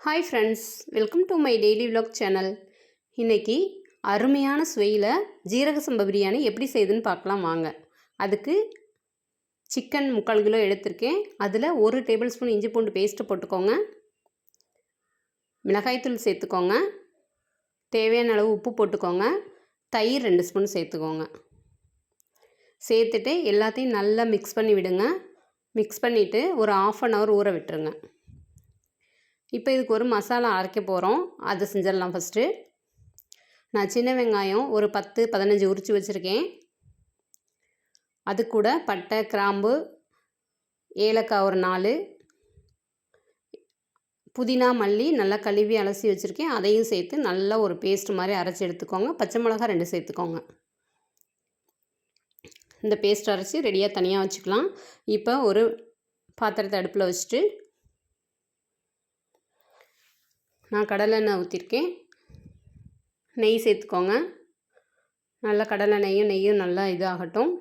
Hi friends, welcome to my daily vlog channel. இன்றைக்கி அருமையான சுவையில் ஜீரக சம்பா பிரியாணி எப்படி செய்யுதுன்னு பார்க்கலாம் வாங்க. அதுக்கு சிக்கன் 3/4 கிலோ எடுத்திருக்கேன். அதில் 1 டேபிள் ஸ்பூன் இஞ்சி பூண்டு பேஸ்ட்டு போட்டுக்கோங்க. மிளகாய்த்தூள் சேர்த்துக்கோங்க. தேவையான அளவு உப்பு போட்டுக்கோங்க. தயிர் 2 ஸ்பூன் சேர்த்துக்கோங்க. சேர்த்துட்டு எல்லாத்தையும் நல்லா மிக்ஸ் பண்ணி விடுங்க. மிக்ஸ் பண்ணிவிட்டு ஒரு 1/2 hour ஊற விட்டுருங்க. இப்போ இதுக்கு ஒரு மசாலா அரைக்க போகிறோம், அதை செஞ்சிடலாம். ஃபஸ்ட்டு நான் சின்ன வெங்காயம் ஒரு 10-15 உரித்து வச்சுருக்கேன். அது கூட பட்டை, கிராம்பு, ஏலக்காய் ஒரு 4, புதினா, மல்லி நல்லா கழுவி அலசி வச்சுருக்கேன். அதையும் சேர்த்து நல்லா ஒரு பேஸ்ட் மாதிரி அரைச்சி எடுத்துக்கோங்க. பச்சை மிளகாய் 2 சேர்த்துக்கோங்க. இந்த பேஸ்ட் அரைச்சி ரெடியாக தனியாக வச்சுக்கலாம். இப்போ ஒரு பாத்திரத்தை அடுப்பில் வச்சுட்டு நான் கடலெண்ணெய் ஊற்றிருக்கேன். நெய் சேர்த்துக்கோங்க. நல்லா நெய்யும் நல்லா இதாகட்டும்.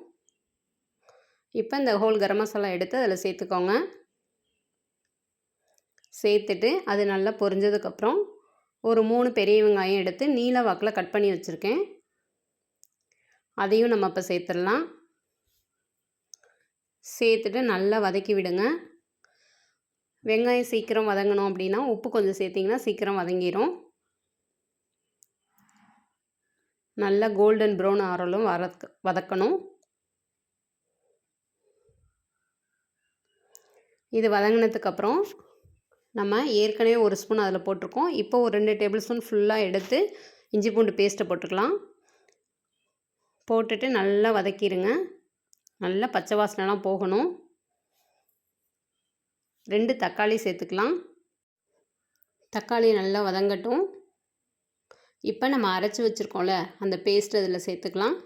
இப்போ இந்த ஹோல் கரம் மசாலா எடுத்து அதில் சேர்த்துக்கோங்க. சேர்த்துட்டு அது நல்லா பொரிஞ்சதுக்கப்புறம் ஒரு 3 பெரிய வெங்காயம் எடுத்து நீல வாக்கில் கட் பண்ணி வச்சுருக்கேன். அதையும் நம்ம இப்போ சேர்த்துடலாம். சேர்த்துட்டு நல்லா வதக்கி விடுங்க. வெங்காயம் சீக்கிரம் வதங்கணும் அப்படின்னா உப்பு கொஞ்சம் சேர்த்திங்கன்னா சீக்கிரம் வதங்கிடும். நல்லா கோல்டன் ப்ரௌன் ஆறலும் வதக்கணும். இது வதங்கினதுக்கப்புறம் நம்ம ஏற்கனவே 1 ஸ்பூன் அதில் போட்டிருக்கோம். இப்போ ஒரு 2 டேபிள் ஸ்பூன் ஃபுல்லாக எடுத்து இஞ்சி பூண்டு பேஸ்ட்டை போட்டுக்கலாம். போட்டுட்டு நல்லா வதக்கிடுங்க. நல்லா பச்சை வாசனைலாம் போகணும். 2 தக்காளி சேர்த்துக்கலாம். தக்காளி நல்லா வதங்கட்டும். இப்போ நம்ம அரைச்சி வச்சுருக்கோம்ல அந்த பேஸ்ட் அதில் சேர்த்துக்கலாம்.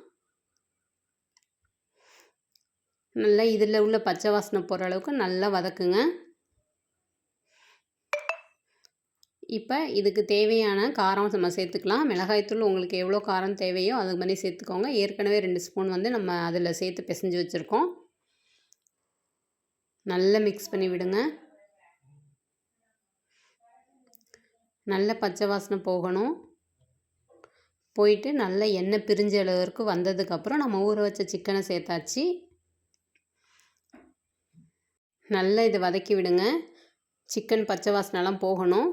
நல்லா இதில் உள்ள பச்சை வாசனை போகிற அளவுக்கு நல்லா வதக்குங்க. இப்போ இதுக்கு தேவையான காரம் நம்ம சேர்த்துக்கலாம். மிளகாய்த்தூள் உங்களுக்கு எவ்வளோ காரம் தேவையோ அது மாதிரி சேர்த்துக்கோங்க. ஏற்கனவே 2 ஸ்பூன் நம்ம அதில் சேர்த்து பிசைஞ்சு வச்சுருக்கோம். நல்லா மிக்ஸ் பண்ணி விடுங்க. நல்ல பச்சை வாசனை போகணும். போயிட்டு நல்ல எண்ணெய் பிரிஞ்ச அளவுக்கு வந்ததுக்கப்புறம் நம்ம ஊற வச்ச சிக்கனை சேர்த்தாச்சு. நல்லா இதை வதக்கி விடுங்க. சிக்கன் பச்சை வாசனைலாம் போகணும்.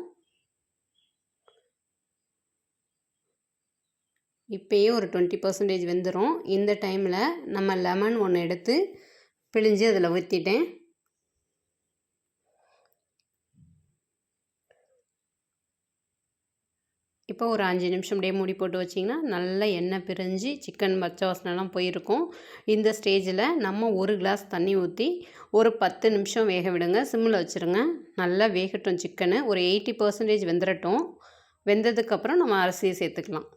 இப்போயே ஒரு 20% வெந்துடும். இந்த டைமில் நம்ம லெமன் 1 எடுத்து பிழிஞ்சு அதில் ஊற்றிட்டேன். இப்போ ஒரு 5 நிமிஷம் அப்படியே மூடி போட்டு வச்சிங்கன்னா நல்லா எண்ணெய் பிரிஞ்சு சிக்கன் பச்சை வாசனைலாம் போயிருக்கும். இந்த ஸ்டேஜில் நம்ம 1 கிளாஸ் தண்ணி ஊற்றி ஒரு 10 நிமிஷம் வேக விடுங்க. சிம்மில் வச்சுருங்க. நல்லா வேகட்டும். சிக்கனு ஒரு 80% வெந்துடட்டும். வெந்ததுக்கப்புறம் நம்ம அரிசியை சேர்த்துக்கலாம்.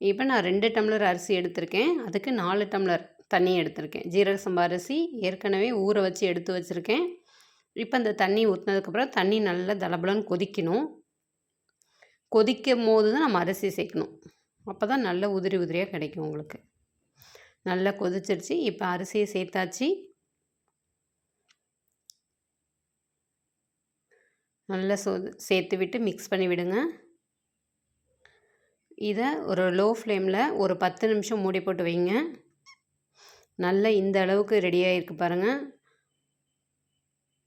இப்போ நான் 2 டம்ளர் அரிசி எடுத்திருக்கேன். அதுக்கு 4 டம்ளர் தண்ணி எடுத்திருக்கேன். ஜீரக சம்பா அரிசி ஏற்கனவே ஊற வச்சு எடுத்து வச்சுருக்கேன். இப்போ இந்த தண்ணி ஊற்றினதுக்கப்புறம் தண்ணி நல்லா தலபலன்னு கொதிக்கணும். கொதிக்கும் போது தான் நம்ம அரிசி சேர்க்கணும். அப்போ தான் நல்ல உதிரி உதிரியாக கிடைக்கும் உங்களுக்கு. நல்லா கொதிச்சிருச்சு. இப்போ அரிசியை சேர்த்தாச்சு. நல்லா சேர்த்து விட்டு மிக்ஸ் பண்ணி விடுங்க. இதை ஒரு லோ ஃப்ளேமில் ஒரு 10 நிமிஷம் மூடி போட்டு வைங்க. நல்லா இந்த அளவுக்கு ரெடியாக இருக்குது பாருங்கள்.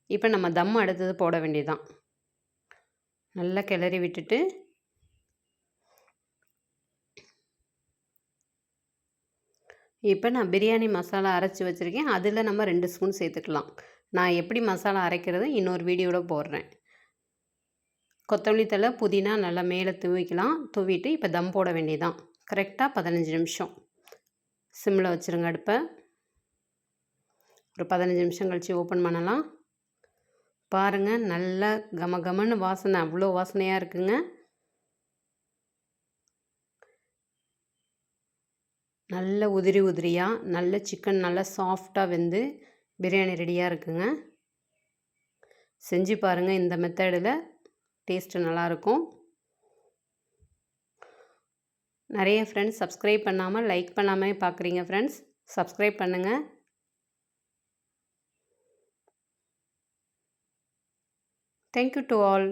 இப்போ நம்ம தம் அடுத்தது போட வேண்டியதுதான். நல்லா கிளறி விட்டுட்டு இப்போ நான் பிரியாணி மசாலா அரைச்சி வச்சுருக்கேன். அதில் நம்ம 2 ஸ்பூன் சேர்த்துக்கலாம். நான் எப்படி மசாலா அரைக்கிறது இன்னொரு வீடியோவில் போடுறேன். கொத்தமல்லி தழை, புதினா நல்லா மேலே தூவிக்கலாம். தூவிட்டு இப்போ தம் போட வேண்டியதான். கரெக்டாக 15 நிமிஷம் சிம்மில் வச்சுருங்க அடுப்பை. ஒரு 15 நிமிஷம் கழித்து ஓப்பன் பண்ணலாம். பாருங்கள், நல்லா கமகமன்னு வாசனை, அவ்வளோ வாசனையாக இருக்குங்க. நல்ல உதிரி உதிரியாக நல்ல சிக்கன் நல்லா சாஃப்டாக வெந்து பிரியாணி ரெடியாக இருக்குங்க. செஞ்சு பாருங்கள். இந்த மெத்தடில் டேஸ்ட்டு நல்லாயிருக்கும். நிறைய ஃப்ரெண்ட்ஸ் சப்ஸ்கிரைப் பண்ணாமல் லைக் பண்ணாமல் பார்க்குறீங்க. ஃப்ரெண்ட்ஸ் சப்ஸ்கிரைப் பண்ணுங்கள். Thank you to all.